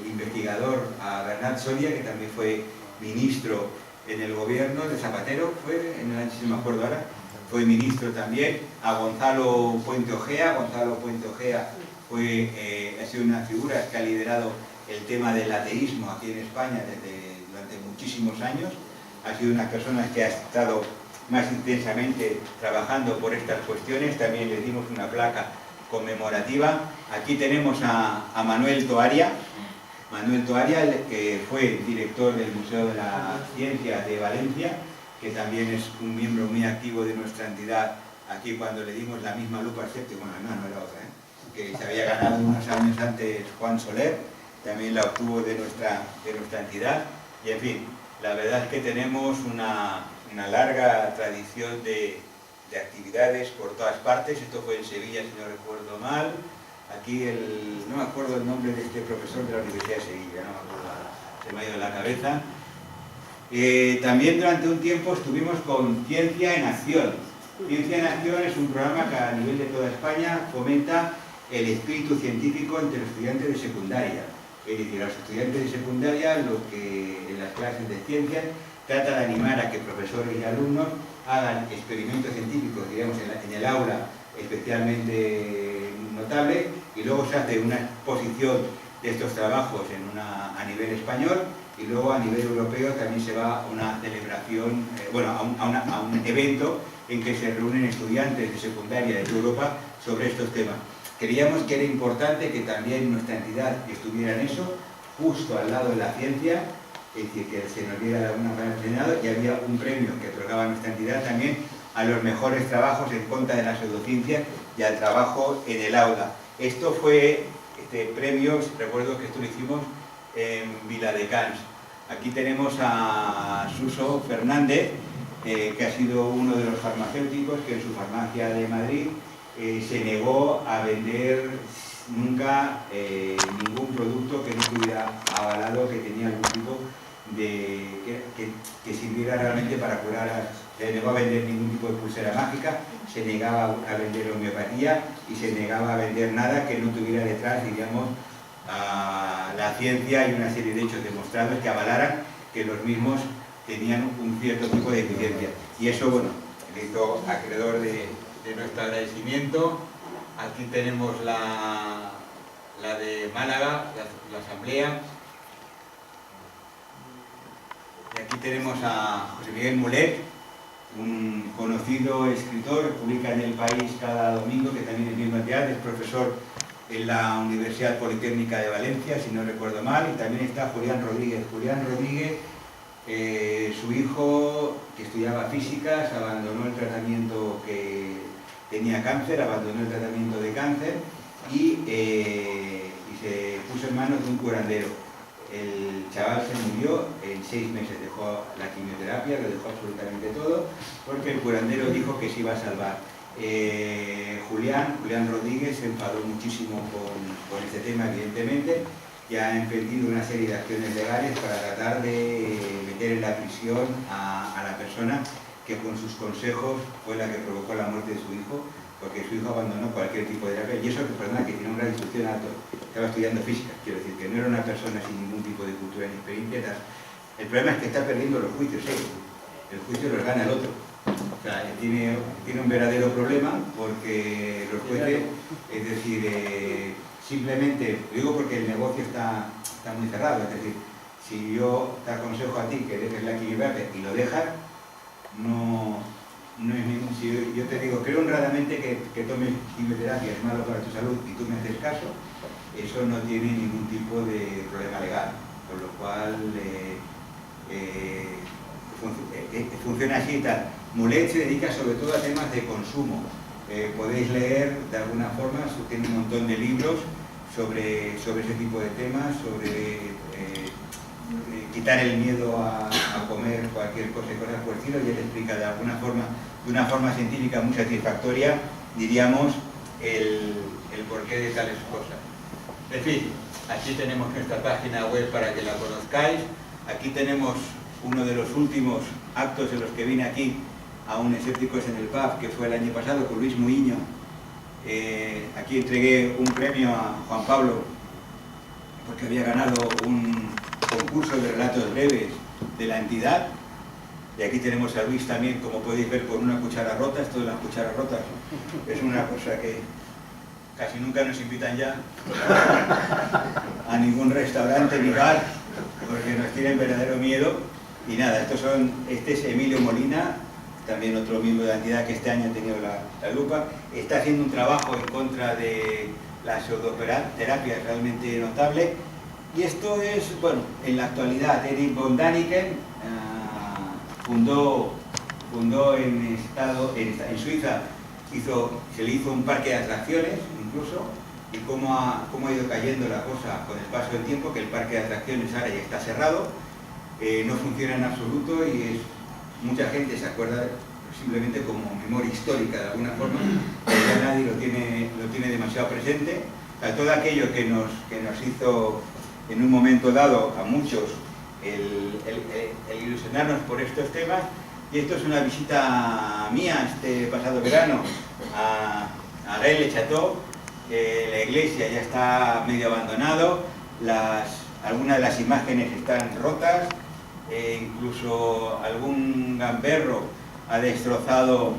investigador, a Bernat Soria, que también fue ministro en el gobierno de Zapatero, fue, en el año, si no me acuerdo ahora, fue ministro también, a Gonzalo Puente Ojea. Gonzalo Puente Ojea ha sido una figura que ha liderado el tema del ateísmo aquí en España durante muchísimos años. Ha sido una persona que ha estado más intensamente trabajando por estas cuestiones. También le dimos una placa conmemorativa. Aquí tenemos a Manuel Toaria. Manuel Toaria, que fue director del Museo de la Ciencia de Valencia, que también es un miembro muy activo de nuestra entidad. Aquí cuando le dimos la misma lupa al séptimo, bueno, no era otra, que se había ganado unos años antes Juan Soler, también la obtuvo de nuestra entidad. Y en fin, la verdad es que tenemos una larga tradición de actividades por todas partes. Esto fue en Sevilla, si no recuerdo mal. Aquí no me acuerdo el nombre de este profesor de la Universidad de Sevilla, no me acuerdo, se me ha ido de la cabeza. También durante un tiempo estuvimos con Ciencia en Acción. Ciencia en Acción es un programa que a nivel de toda España fomenta el espíritu científico entre los estudiantes de secundaria. Es decir, a los estudiantes de secundaria, lo que en las clases de ciencias trata de animar a que profesores y alumnos hagan experimentos científicos, digamos, en el aula especialmente notable, y luego se hace una exposición estos trabajos a nivel español, y luego a nivel europeo también se va a una celebración, a un evento en que se reúnen estudiantes de secundaria de toda Europa sobre estos temas. Creíamos que era importante que también nuestra entidad estuviera en eso, justo al lado de la ciencia, es decir, que se nos diera de alguna manera enseñado, y había un premio que otorgaba nuestra entidad también a los mejores trabajos en contra de la pseudociencia y al trabajo en el aula. Esto fue, este premio, recuerdo que esto lo hicimos en Viladecans. Aquí tenemos a Suso Fernández, que ha sido uno de los farmacéuticos que en su farmacia de Madrid se negó a vender nunca ningún producto que no estuviera avalado, que tenía algún tipo de que sirviera realmente para curar. Se negó a vender ningún tipo de pulsera mágica, se negaba a vender homeopatía y se negaba a vender nada que no tuviera detrás, diríamos, a la ciencia y una serie de hechos demostrados que avalaran que los mismos tenían un cierto tipo de eficiencia. Y eso, bueno, le hizo acreedor de nuestro agradecimiento. Aquí tenemos la de Málaga, la asamblea. Y aquí tenemos a José Miguel Mulet, un conocido escritor, publica en El País cada domingo, que también es miembro de teatro, es profesor en la Universidad Politécnica de Valencia, si no recuerdo mal, y también está Julián Rodríguez. Julián Rodríguez, su hijo, que estudiaba físicas, abandonó el tratamiento que tenía cáncer, abandonó el tratamiento de cáncer y se puso en manos de un curandero. El chaval se murió en 6 meses, dejó la quimioterapia, lo dejó absolutamente todo, porque el curandero dijo que se iba a salvar. Julián Rodríguez se enfadó muchísimo con este tema, evidentemente, y ha emprendido una serie de acciones legales para tratar de meter en la prisión a la persona que con sus consejos fue la que provocó la muerte de su hijo, porque su hijo abandonó cualquier tipo de terapia, y eso que persona que tiene un grado de instrucción alto, estaba estudiando física, quiero decir, que no era una persona sin ningún tipo de cultura ni experiencia. El problema es que está perdiendo los juicios, el juicio los gana el otro. O sea, tiene un verdadero problema porque los jueces, es decir, simplemente, lo digo porque el negocio está muy cerrado, es decir, si yo te aconsejo a ti que dejes la quimioterapia y lo dejas, no es ningún... Si yo te digo, creo honradamente que tomes quimioterapia, es malo para tu salud, y tú me haces caso, eso no tiene ningún tipo de problema legal, por lo cual funciona así y tal. Mulet se dedica sobre todo a temas de consumo. Podéis leer de alguna forma, tiene un montón de libros sobre ese tipo de temas, sobre quitar el miedo a comer cualquier cosa y cosas por el estilo, y él explica de alguna forma, de una forma científica muy satisfactoria, diríamos, el porqué de tales cosas. En fin, aquí tenemos nuestra página web para que la conozcáis. Aquí tenemos uno de los últimos actos en los que vine aquí a un Escépticos en el Pub, que fue el año pasado con Luis Muiño. Aquí entregué un premio a Juan Pablo porque había ganado un concurso de relatos breves de la entidad. Y aquí tenemos a Luis también, como podéis ver, con una cuchara rota. Esto de las cucharas rotas es una cosa que casi nunca nos invitan ya a ningún restaurante ni bar, porque nos tienen verdadero miedo. Y nada, este es Emilio Molina, también otro miembro de la entidad que este año ha tenido la lupa. Está haciendo un trabajo en contra de la pseudoterapia realmente notable. Y esto es, bueno, en la actualidad, Erich von Däniken fundó en Suiza, se le hizo un parque de atracciones incluso, y cómo ha ido cayendo la cosa con el paso del tiempo, que el parque de atracciones ahora ya está cerrado, no funciona en absoluto, y mucha gente se acuerda simplemente como memoria histórica de alguna forma, pero ya nadie lo tiene demasiado presente. O sea, todo aquello que nos hizo en un momento dado a muchos el ilusionarnos por estos temas. Y esto es una visita mía este pasado verano a Rennes-le-Château. La iglesia ya está medio abandonado, algunas de las imágenes están rotas, incluso algún gamberro ha destrozado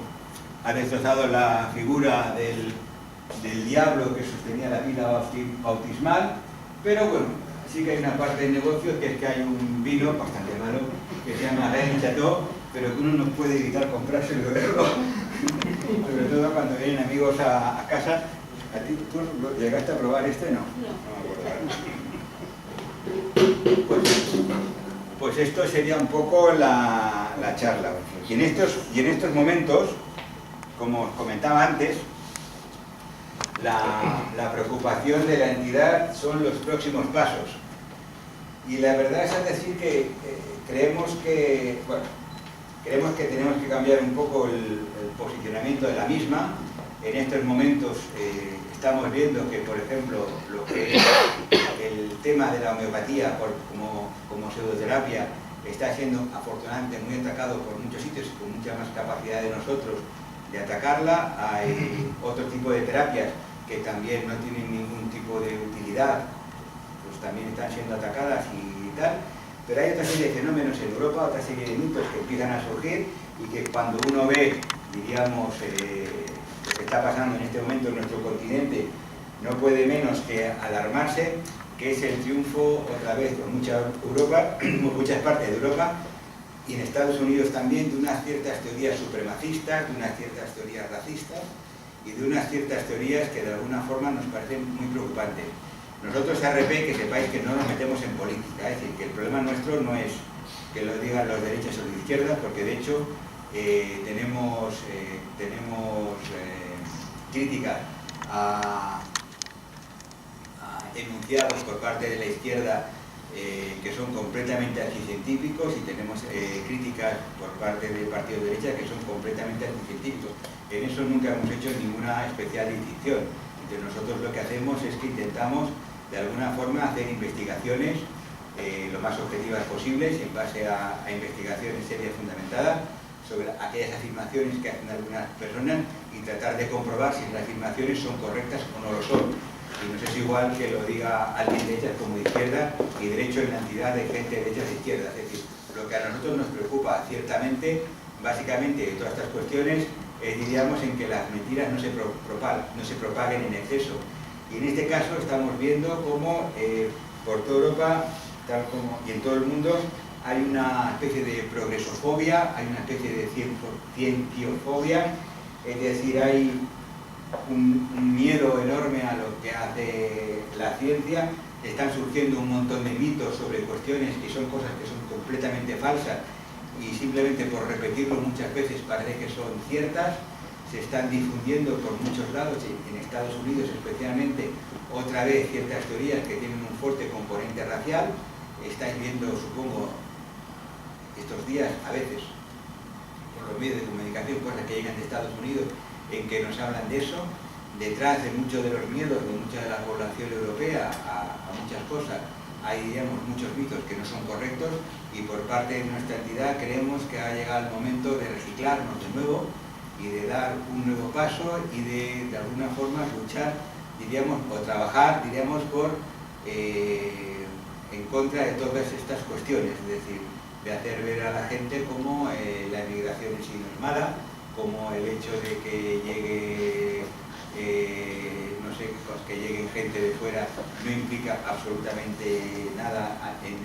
la figura del diablo que sostenía la pila bautismal. Pero bueno, sí que hay una parte del negocio que es que hay un vino bastante malo que se llama Reine Chateau, pero que uno no puede evitar comprárselo y beberlo. Sobre todo cuando vienen amigos a casa. ¿A ti tú llegaste a probar este? No. Pues esto sería un poco la charla. Y en estos momentos, como os comentaba antes, la preocupación de la entidad son los próximos pasos. Y la verdad es decir que creemos que tenemos que cambiar un poco el posicionamiento de la misma. En estos momentos estamos viendo que, por ejemplo, lo que es el tema de la homeopatía como pseudoterapia está siendo afortunadamente muy atacado por muchos sitios con mucha más capacidad de nosotros de atacarla. Hay otro tipo de terapias que también no tienen ningún tipo de utilidad, pues también están siendo atacadas y tal. Pero hay otra serie de fenómenos en Europa, otra serie de mitos que empiezan a surgir y que cuando uno ve, diríamos, lo que está pasando en este momento en nuestro continente, no puede menos que alarmarse, que es el triunfo otra vez por muchas partes de Europa y en Estados Unidos también de unas ciertas teorías supremacistas, de unas ciertas teorías racistas y de unas ciertas teorías que de alguna forma nos parecen muy preocupantes. Nosotros, RP, que sepáis que no nos metemos en política, es decir, que el problema nuestro no es que lo digan los derechos o los izquierdas, porque de hecho tenemos críticas a enunciados por parte de la izquierda que son completamente anticientíficos y tenemos críticas por parte del partido de derecha que son completamente anticientíficos. En eso nunca hemos hecho ninguna especial distinción. Entonces nosotros lo que hacemos es que intentamos de alguna forma hacer investigaciones lo más objetivas posibles en base a investigaciones serias fundamentadas sobre aquellas afirmaciones que hacen algunas personas y tratar de comprobar si las afirmaciones son correctas o no lo son. Y no es igual que lo diga alguien de derechas como de izquierda y derecho en la entidad de gente de derechas de izquierda. Es decir, lo que a nosotros nos preocupa ciertamente, básicamente de todas estas cuestiones, diríamos en que las mentiras no se propaguen en exceso. Y en este caso estamos viendo cómo por toda Europa y en todo el mundo hay una especie de progresofobia, hay una especie de cienciofobia, es decir, hay un miedo enorme a lo que hace la ciencia, están surgiendo un montón de mitos sobre cuestiones que son cosas que son completamente falsas y simplemente por repetirlo muchas veces parece que son ciertas, se están difundiendo por muchos lados, en Estados Unidos especialmente, otra vez ciertas teorías que tienen un fuerte componente racial. Estáis viendo, supongo, estos días, a veces, por los medios de comunicación, cosas que llegan de Estados Unidos, en que nos hablan de eso. Detrás de muchos de los miedos de mucha de la población europea a muchas cosas, hay, digamos, muchos mitos que no son correctos y por parte de nuestra entidad creemos que ha llegado el momento de reciclarnos de nuevo y de dar un nuevo paso y de alguna forma luchar, diríamos, o trabajar, diríamos, en contra de todas estas cuestiones, es decir, de hacer ver a la gente cómo la emigración en sí no es mala, como el hecho de que llegue, no sé, pues que lleguen gente de fuera no implica absolutamente nada en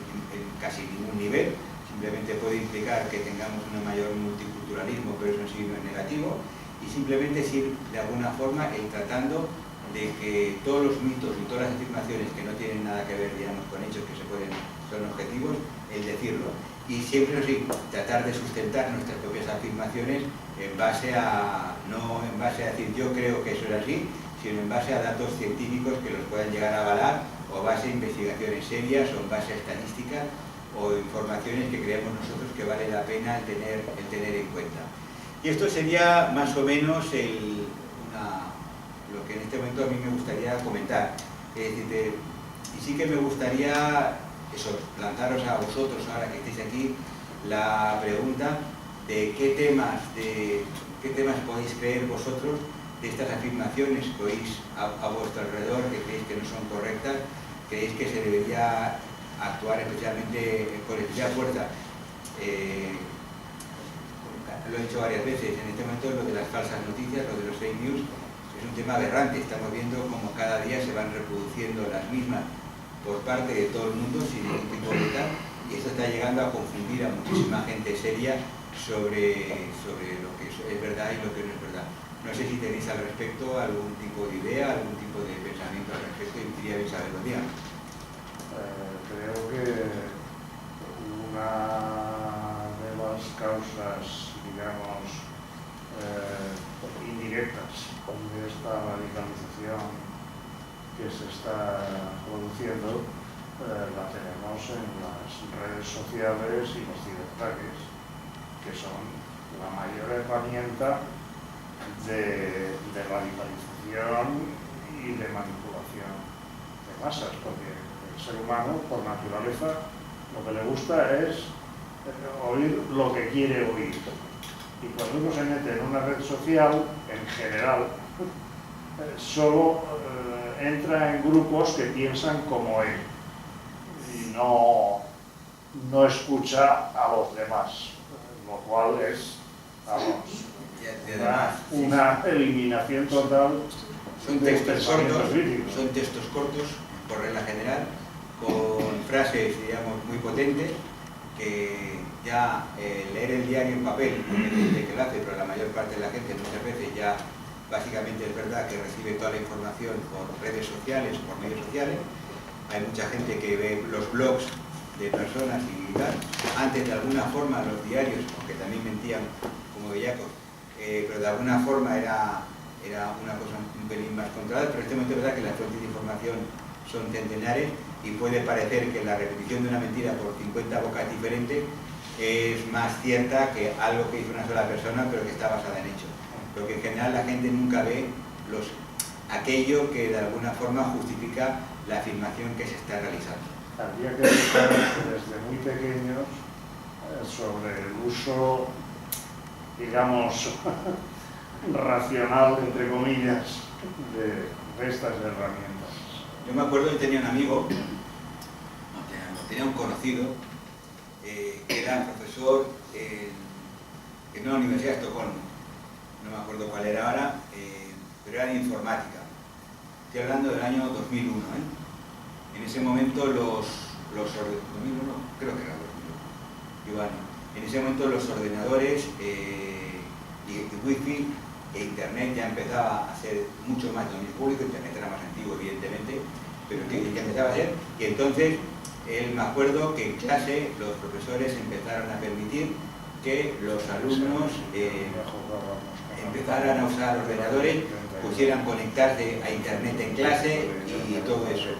casi ningún nivel, simplemente puede implicar que tengamos un mayor multiculturalismo, pero eso en sí no es negativo, y simplemente es ir de alguna forma tratando de que todos los mitos y todas las afirmaciones que no tienen nada que ver, digamos, con hechos que son objetivos, el decirlo. Y siempre así, tratar de sustentar nuestras propias afirmaciones en base a, no en base a decir yo creo que eso es así, sino en base a datos científicos que los puedan llegar a avalar, o base a investigaciones serias, o en base a estadísticas, o informaciones que creemos nosotros que vale la pena el tener en cuenta. Y esto sería más o menos lo que en este momento a mí me gustaría comentar. Es decir, y sí que me gustaría lanzaros a vosotros, ahora que estéis aquí, la pregunta de qué temas podéis creer vosotros de estas afirmaciones que oís a vuestro alrededor, que creéis que no son correctas, creéis que se debería actuar especialmente con especial fuerza. Lo he dicho varias veces, en este momento lo de las falsas noticias, lo de los fake news, es un tema aberrante. Estamos viendo como cada día se van reproduciendo las mismas por parte de todo el mundo sin ningún tipo de tal, y esto está llegando a confundir a muchísima gente seria sobre lo que es verdad y lo que no es verdad. No sé si tenéis al respecto algún tipo de idea, algún tipo de pensamiento al respecto, y quería bien saberlo. Dígame. Creo que una de las causas, digamos, indirectas de esta radicalización que se está produciendo la tenemos en las redes sociales y los ciberataques, que son la mayor herramienta de radicalización y de manipulación de masas, porque el ser humano, por naturaleza, lo que le gusta es oír lo que quiere oír. Y cuando uno se mete en una red social, en general, solo entra en grupos que piensan como él y no escucha a los demás, lo cual es, vamos, una eliminación total. Son textos cortos, por regla general, con frases, digamos, muy potentes, que ya leer el diario en papel, hay gente que lo hace, pero la mayor parte de la gente muchas veces ya básicamente es verdad que recibe toda la información por redes sociales, por medios sociales. Hay mucha gente que ve los blogs de personas y tal. Antes, de alguna forma, los diarios, aunque también mentían como bellacos, pero de alguna forma era una cosa un pelín más controlada, pero en este momento es verdad que las fuentes de información son centenares y puede parecer que la repetición de una mentira por 50 bocas diferentes es más cierta que algo que hizo una sola persona, pero que está basada en hechos. Porque en general la gente nunca ve aquello que de alguna forma justifica la afirmación que se está realizando. Habría que educar desde muy pequeños sobre el uso, digamos, racional, entre comillas, de estas herramientas. Yo me acuerdo que tenía un amigo, tenía un conocido, que era profesor en una universidad de Estocolmo. No me acuerdo cuál era ahora, pero era de informática. Estoy hablando del año 2001. En ese momento 2001, creo que era 2001. Y bueno, en ese momento los ordenadores y wifi e internet ya empezaba a ser mucho más dominio público. Internet era más antiguo, evidentemente, pero ya empezaba a ser. Y entonces, me acuerdo que en clase los profesores empezaron a permitir que los alumnos empezaran a usar ordenadores, pusieran conectarse a internet en clase y todo eso.